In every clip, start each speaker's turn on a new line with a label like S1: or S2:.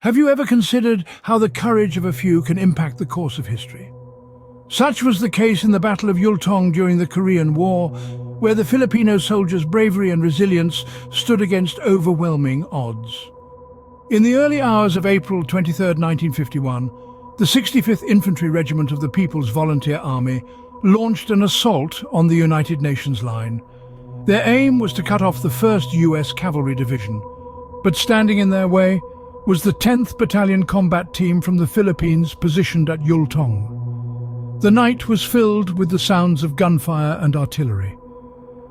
S1: Have you ever considered how the courage of a few can impact the course of history? Such was the case in the Battle of Yultong during the Korean War, where the Filipino soldiers' bravery and resilience stood against overwhelming odds. In the early hours of April 23, 1951, the 65th Infantry Regiment of the People's Volunteer Army launched an assault on the United Nations line. Their aim was to cut off the 1st US Cavalry Division, but standing in their way was the 10th Battalion Combat Team from the Philippines positioned at Yultong. The night was filled with the sounds of gunfire and artillery.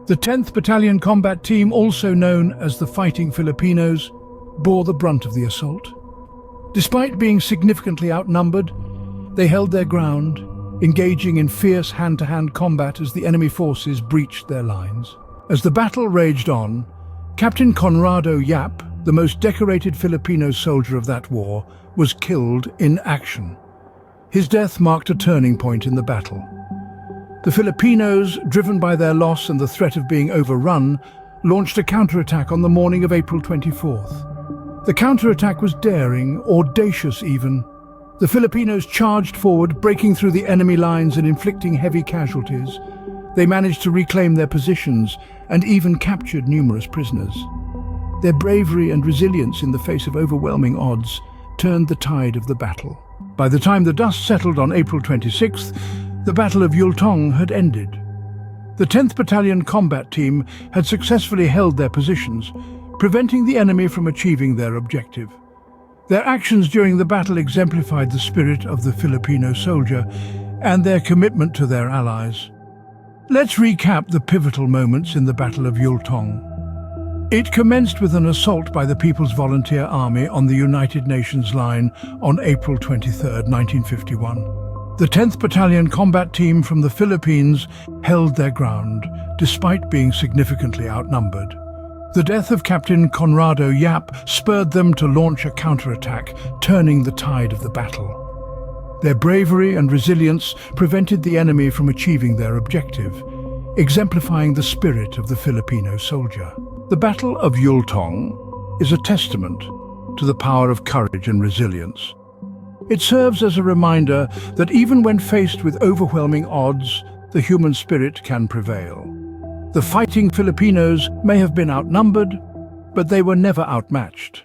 S1: The 10th Battalion Combat Team, also known as the Fighting Filipinos, bore the brunt of the assault. Despite being significantly outnumbered, they held their ground, engaging in fierce hand-to-hand combat as the enemy forces breached their lines. As the battle raged on, Captain Conrado Yap, the most decorated Filipino soldier of that war, was killed in action. His death marked a turning point in the battle. The Filipinos, driven by their loss and the threat of being overrun, launched a counterattack on the morning of April 24th. The counterattack was daring, audacious even. The Filipinos charged forward, breaking through the enemy lines and inflicting heavy casualties. They managed to reclaim their positions and even captured numerous prisoners. Their bravery and resilience in the face of overwhelming odds turned the tide of the battle. By the time the dust settled on April 26th, the Battle of Yultong had ended. The 10th Battalion Combat Team had successfully held their positions, preventing the enemy from achieving their objective. Their actions during the battle exemplified the spirit of the Filipino soldier and their commitment to their allies. Let's recap the pivotal moments in the Battle of Yultong. It commenced with an assault by the People's Volunteer Army on the United Nations line on April 23, 1951. The 10th Battalion Combat Team from the Philippines held their ground, despite being significantly outnumbered. The death of Captain Conrado Yap spurred them to launch a counterattack, turning the tide of the battle. Their bravery and resilience prevented the enemy from achieving their objective, exemplifying the spirit of the Filipino soldier. The Battle of Yultong is a testament to the power of courage and resilience. It serves as a reminder that even when faced with overwhelming odds, the human spirit can prevail. The fighting Filipinos may have been outnumbered, but they were never outmatched.